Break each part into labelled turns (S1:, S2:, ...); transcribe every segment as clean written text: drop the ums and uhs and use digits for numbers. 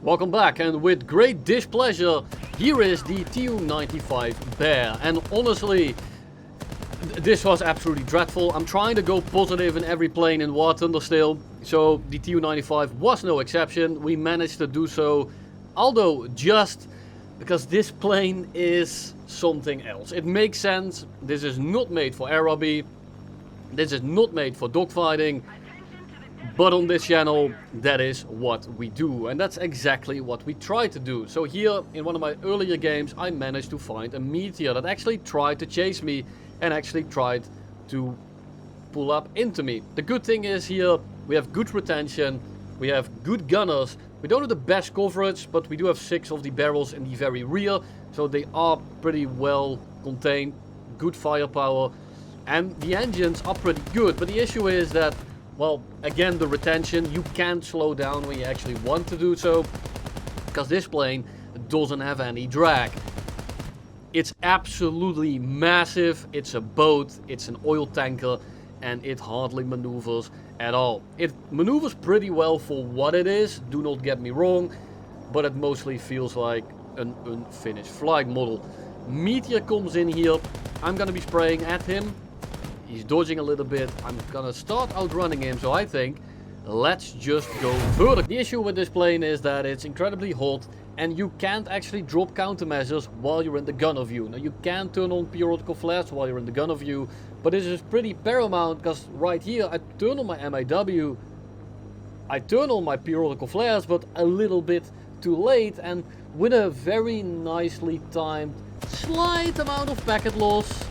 S1: Welcome back, and with great displeasure, here is the Tu-95 Bear. And honestly, this was absolutely dreadful. I'm trying to go positive in every plane in War Thunder still, so the Tu-95 was no exception. We managed to do so, although just because this plane is something else. It makes sense. This is not made for air hobby. This is not made for dogfighting. But on this channel, that is what we do, and that's exactly what we try to do. So here, in one of my earlier games, I managed to find a meteor that actually tried to chase me and actually tried to pull up into me. The good thing is here, we have good retention, we have good gunners. We don't have the best coverage, but we do have 6 of the barrels in the very rear, so they are pretty well contained, good firepower, and the engines are pretty good. But the issue is that, well, again, the retention, you can't slow down when you actually want to do so, because this plane doesn't have any drag. It's absolutely massive, it's a boat, it's an oil tanker, and it hardly maneuvers at all. It maneuvers pretty well for what it is, do not get me wrong, but it mostly feels like an unfinished flight model. Meteor comes in here, I'm gonna be spraying at him. He's dodging a little bit. I'm gonna start outrunning him, so I think let's just go further. The issue with this plane is that it's incredibly hot and you can't actually drop countermeasures while you're in the gunner view. Now, you can turn on periodical flares while you're in the gunner view, but this is pretty paramount because right here I turn on my MAW, I turn on my periodical flares, but a little bit too late, and with a very nicely timed slight amount of packet loss,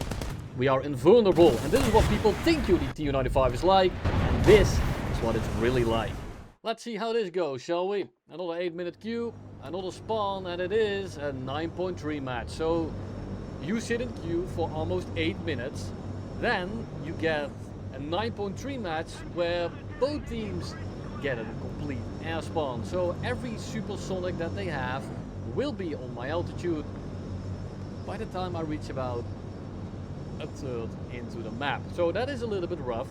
S1: we are invulnerable. And this is what people think the Tu-95 is like, and this is what it's really like. Let's see how this goes, shall we? Another 8-minute queue, another spawn, and it is a 9.3 match. So you sit in queue for almost 8 minutes, then you get a 9.3 match where both teams get a complete air spawn. So every supersonic that they have will be on my altitude by the time I reach about a third into the map. So that is a little bit rough.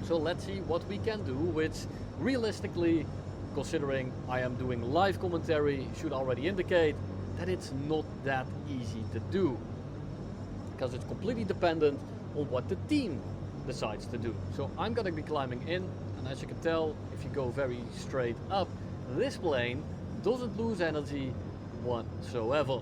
S1: So let's see what we can do, which realistically, considering I am doing live commentary, should already indicate that it's not that easy to do, because it's completely dependent on what the team decides to do. So I'm gonna be climbing in, and as you can tell, if you go very straight up, this plane doesn't lose energy whatsoever.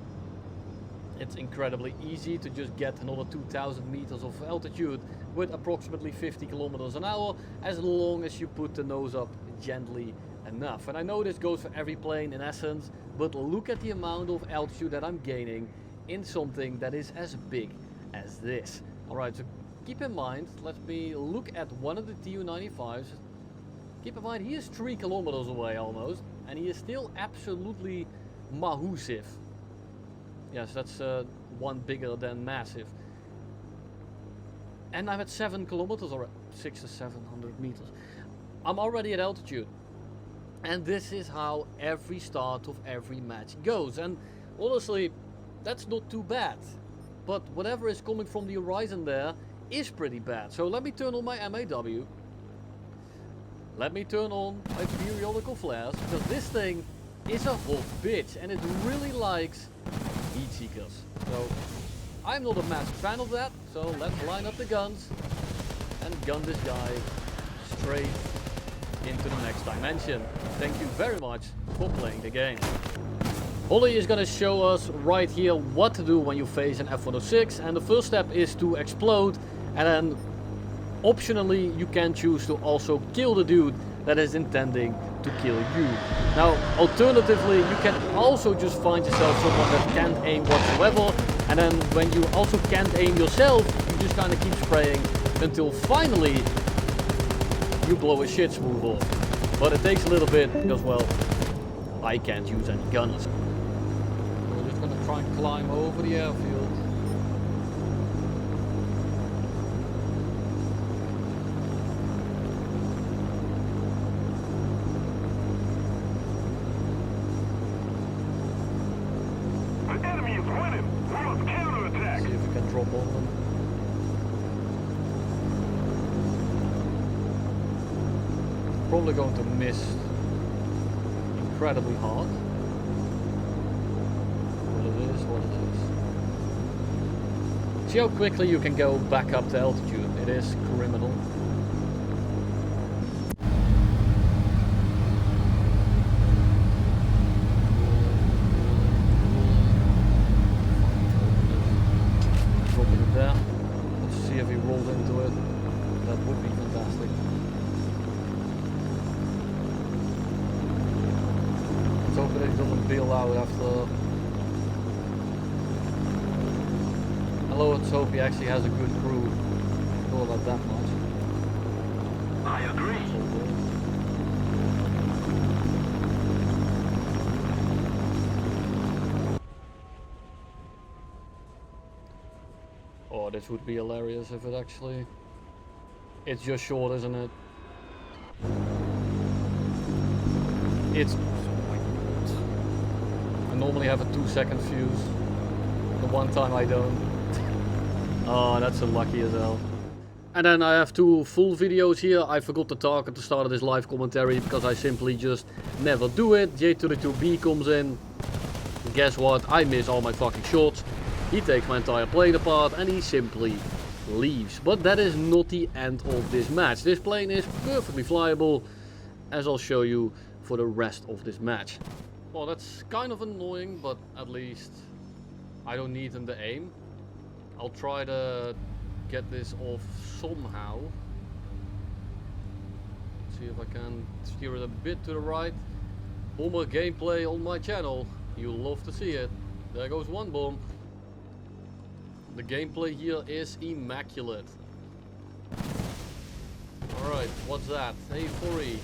S1: It's incredibly easy to just get another 2,000 meters of altitude with approximately 50 kilometers an hour, as long as you put the nose up gently enough. And I know this goes for every plane in essence, but look at the amount of altitude that I'm gaining in something that is as big as this. Alright, so keep in mind, let me look at one of the Tu-95s. Keep in mind, he is 3 kilometers away almost, and he is still absolutely massive. Yes, that's one bigger than massive. And I'm at 7 kilometers or 600 to 700 meters. I'm already at altitude. And this is how every start of every match goes. And honestly, that's not too bad. But whatever is coming from the horizon there is pretty bad. So let me turn on my MAW. Let me turn on my periodical flares, because this thing is a hot bitch and it really likes heat seekers. So I'm not a massive fan of that, so let's line up the guns and gun this guy straight into the next dimension. Thank you very much for playing the game. Holly is gonna show us right here what to do when you face an F-106, and the first step is to explode, and then optionally you can choose to also kill the dude that is intending to kill you. Now, alternatively, you can also just find yourself someone that can't aim whatsoever, and then when you also can't aim yourself, you just kind of keep spraying until finally you blow a shit smooth off. But it takes a little bit because, well, I can't use any gunners. We're just gonna try and climb over the airfield. See if we can drop on them. Probably going to miss incredibly hard. What it is, what it is. See how quickly you can go back up to altitude. It is criminal. Dropping it there. Let's see if he rolls into it. That would be fantastic. Let's hope that he doesn't bail out after. Let's hope he actually has a good crew. Not about that much.
S2: I agree.
S1: Oh, this would be hilarious if it actually... It's just short, isn't it? It's... I normally have a 2-second fuse. The one time I don't. Oh, that's unlucky as hell. And then I have 2 full videos here. I forgot to talk at the start of this live commentary because I simply just never do it. J32B comes in. Guess what? I miss all my fucking shots. He takes my entire plane apart and he simply leaves. But that is not the end of this match. This plane is perfectly flyable, as I'll show you for the rest of this match. Well, that's kind of annoying, but at least I don't need him to aim. I'll try to get this off somehow. See if I can steer it a bit to the right. Bomber gameplay on my channel. You'll love to see it. There goes one bomb. The gameplay here is immaculate. Alright, what's that? Hey, 4E.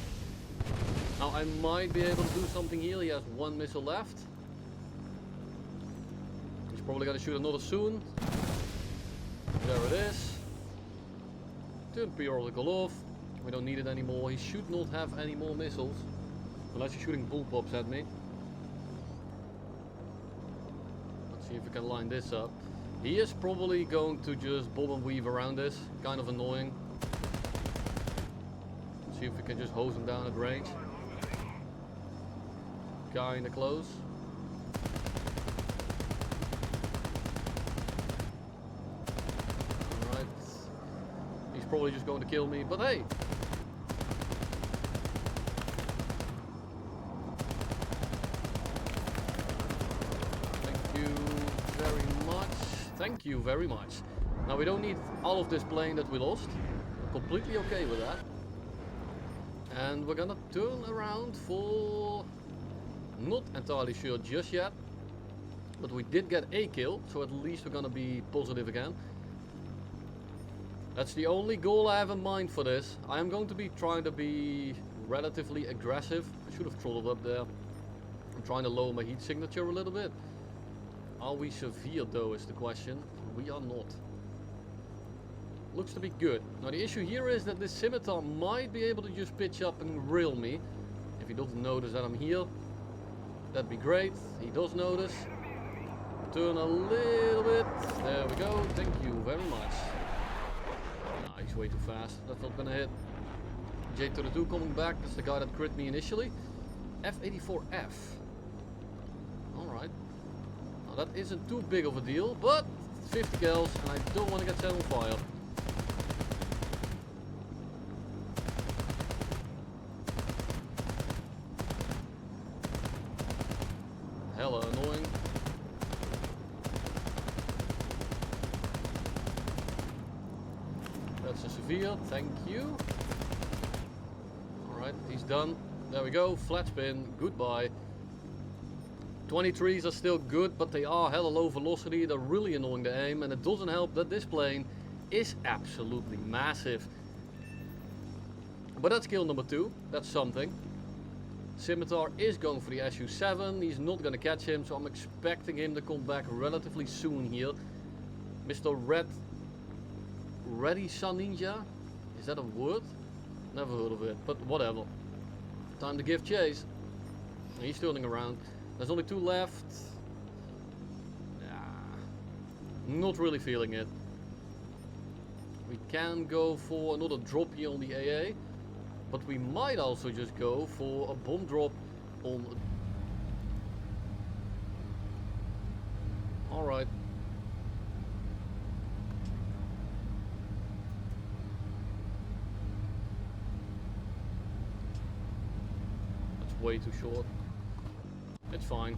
S1: Now I might be able to do something here. He has 1 missile left. He's probably gonna shoot another soon. There it is. Turn pre-orbital off. We don't need it anymore. He should not have any more missiles. Unless he's shooting bullpups at me. Let's see if we can line this up. He is probably going to just bob and weave around this. Kind of annoying. Let's see if we can just hose him down at range. Kinda close. Alright. He's probably just going to kill me, but hey! Thank you very much. Now we don't need all of this plane that we lost. We're completely okay with that. And we're gonna turn around for... Not entirely sure just yet. But we did get a kill, so at least we're gonna be positive again. That's the only goal I have in mind for this. I am going to be trying to be relatively aggressive. I should have throttled up there. I'm trying to lower my heat signature a little bit. Are we severe though is the question. We are not. Looks to be good. Now the issue here is that this scimitar might be able to just pitch up and rail me. If he doesn't notice that I'm here, that'd be great. He does notice. Turn a little bit. There we go. Thank you very much. Nah, he's way too fast. That's not gonna hit. J32 coming back. That's the guy that crit me initially. F84F. Alright. Now that isn't too big of a deal, but 50 kills and I don't want to get set on fire. Hella annoying. That's a severe, thank you. Alright, he's done. There we go, flat spin, goodbye. 23s are still good, but they are hella low velocity. They're really annoying to aim, and it doesn't help that this plane is absolutely massive. But that's kill number 2. That's something. Scimitar is going for the SU-7. He's not going to catch him, so I'm expecting him to come back relatively soon here. Mr. Ready Sun Ninja? Is that a word? Never heard of it, but whatever. Time to give chase. He's turning around. There's only 2 left. Not really feeling it. We can go for another drop here on the AA. But we might also just go for a bomb drop on... Alright. That's way too short. It's fine.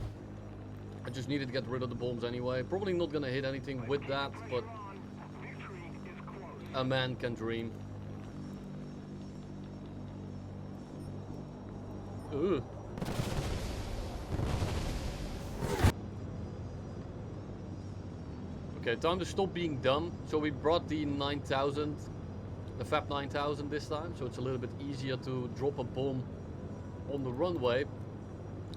S1: I just needed to get rid of the bombs anyway. Probably not gonna hit anything with that, but a man can dream. Ugh. Okay, time to stop being dumb. So we brought the 9000, the FAB 9000 this time, so it's a little bit easier to drop a bomb on the runway.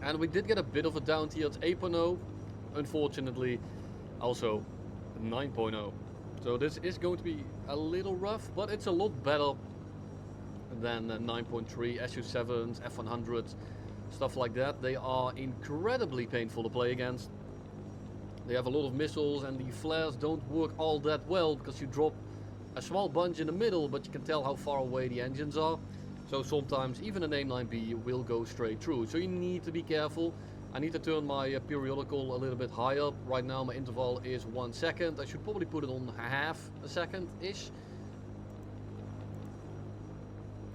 S1: And we did get a bit of a down tier. It's 8.0, unfortunately also 9.0. So this is going to be a little rough, but it's a lot better than 9.3, SU7s, F100s, stuff like that. They are incredibly painful to play against. They have a lot of missiles and the flares don't work all that well because you drop a small bunch in the middle, but you can tell how far away the engines are. So sometimes even an AIM-9B will go straight through. So you need to be careful. I need to turn my periodical a little bit higher. Right now my interval is 1 second. I should probably put it on half a second-ish.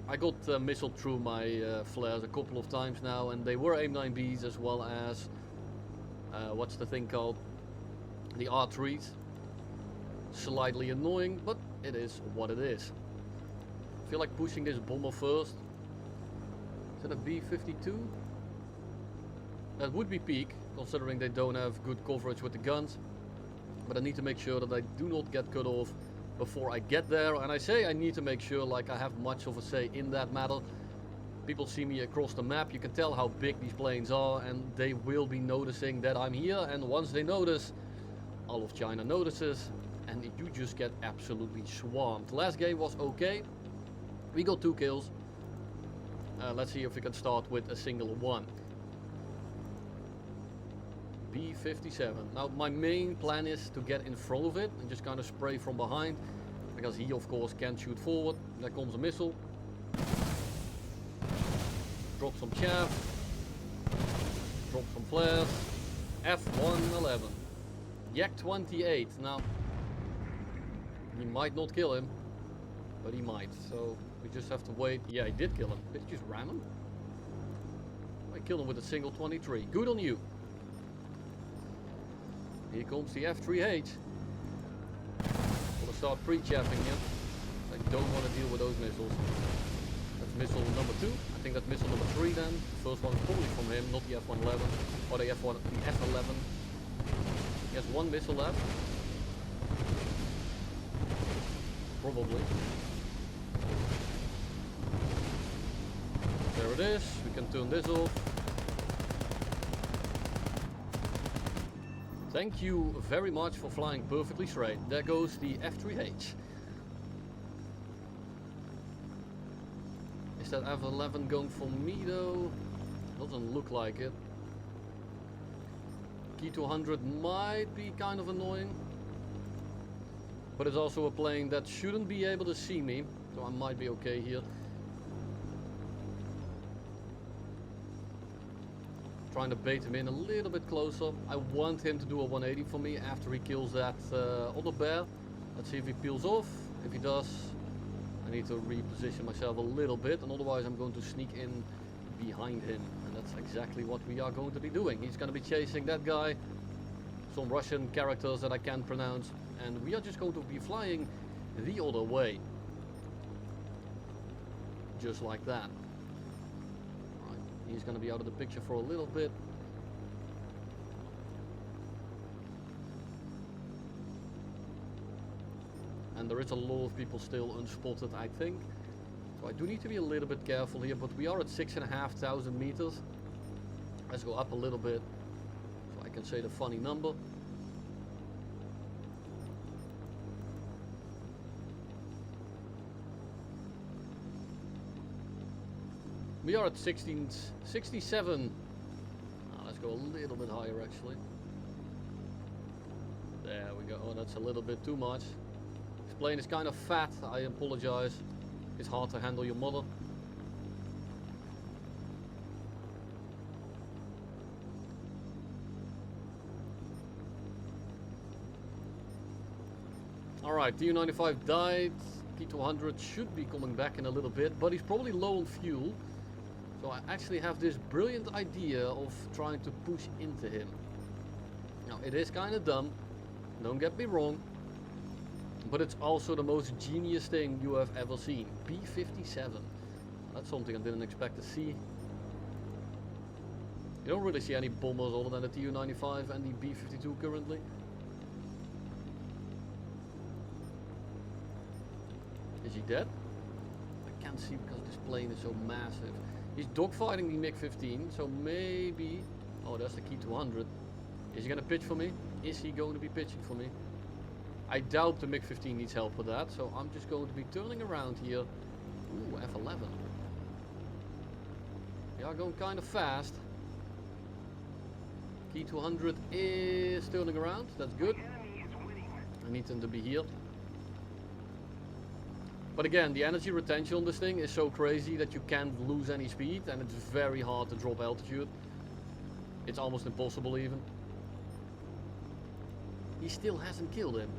S1: I got missiled through my flares a couple of times now, and they were AIM-9Bs as well as, what's the thing called? The R3s. Slightly annoying, but it is what it is. I feel like pushing this bomber first. Is that a B-52? That would be peak, considering they don't have good coverage with the guns. But I need to make sure that I do not get cut off before I get there. And I say I need to make sure like I have much of a say in that matter. People see me across the map, you can tell how big these planes are, and they will be noticing that I'm here. And once they notice, all of China notices, and you just get absolutely swamped. Last game was okay. We got 2 kills. Let's see if we can start with a single one. B-57. Now my main plan is to get in front of it and just kind of spray from behind, because he of course can't shoot forward. There comes a missile. Drop some chaff. Drop some flares. F-111. Yak-28. Now he might not kill him, but he might. So we just have to wait. Yeah, he did kill him. Did he just ram him? I killed him with a single 23. Good on you. Here comes the F3H. I'm gonna start pre-chaffing you. I don't want to deal with those missiles. That's missile number 2. I think that's missile number 3 then. The first one is probably from him, not the F111. Or the F11. He has 1 missile left. Probably. There it is. We can turn this off. Thank you very much for flying perfectly straight. There goes the F3H. Is that F11 going for me though? Doesn't look like it. Key to 100 might be kind of annoying. But it's also a plane that shouldn't be able to see me. So I might be okay here. Trying to bait him in a little bit closer. I want him to do a 180 for me after he kills that other bear. Let's see if he peels off. If he does, I need to reposition myself a little bit, and otherwise I'm going to sneak in behind him. And that's exactly what we are going to be doing. He's going to be chasing that guy. Some Russian characters that I can't pronounce. And we are just going to be flying the other way. Just like that. He's going to be out of the picture for a little bit. And there is a lot of people still unspotted, I think. So I do need to be a little bit careful here, but we are at 6,500 meters. Let's go up a little bit, so I can say the funny number. We are at 67. Let's go a little bit higher actually. There we go. Oh, that's a little bit too much. This plane is kind of fat. I apologize. It's hard to handle your mother. Alright, Tu-95 died. T200 should be coming back in a little bit, but he's probably low on fuel. So I actually have this brilliant idea of trying to push into him. Now it is kind of dumb, don't get me wrong, but it's also the most genius thing you have ever seen. B-57. That's something I didn't expect to see. You don't really see any bombers other than the Tu-95 and the B-52 currently. Is he dead? I can't see because this plane is so massive. He's dogfighting the MiG-15, so maybe... Oh, that's the T-200. Is he going to pitch for me? Is he going to be pitching for me? I doubt the MiG-15 needs help with that, so I'm just going to be turning around here. Ooh, F-11. They are going kind of fast. T-200 is turning around, that's good. I need them to be here. But again, the energy retention on this thing is so crazy that you can't lose any speed, and it's very hard to drop altitude. It's almost impossible even. He still hasn't killed him.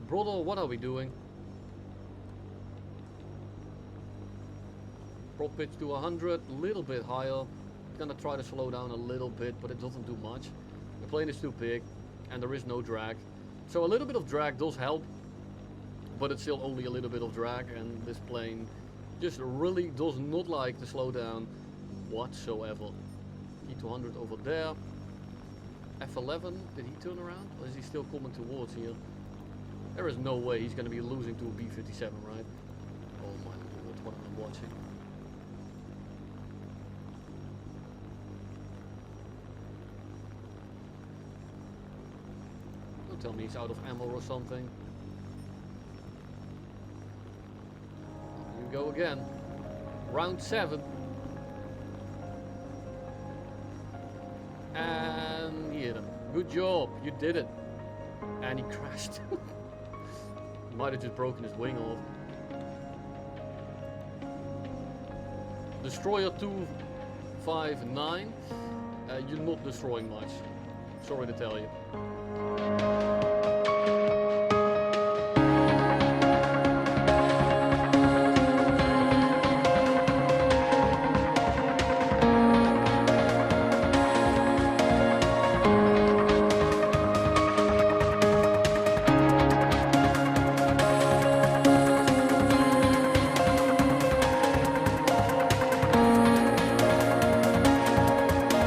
S1: Brother, what are we doing? Prop pitch to 100, a little bit higher. Gonna try to slow down a little bit, but it doesn't do much. The plane is too big, and there is no drag. So a little bit of drag does help. But it's still only a little bit of drag, and this plane just really does not like to slow down whatsoever. T200 over there. F11, did he turn around? Or is he still coming towards here? There is no way he's going to be losing to a B-57, right? Oh my lord, what am I watching? Don't tell me he's out of ammo or something. Go again. Round 7. And he hit him. Good job, you did it. And he crashed. Might have just broken his wing off. Destroyer 259. You're not destroying much. Sorry to tell you.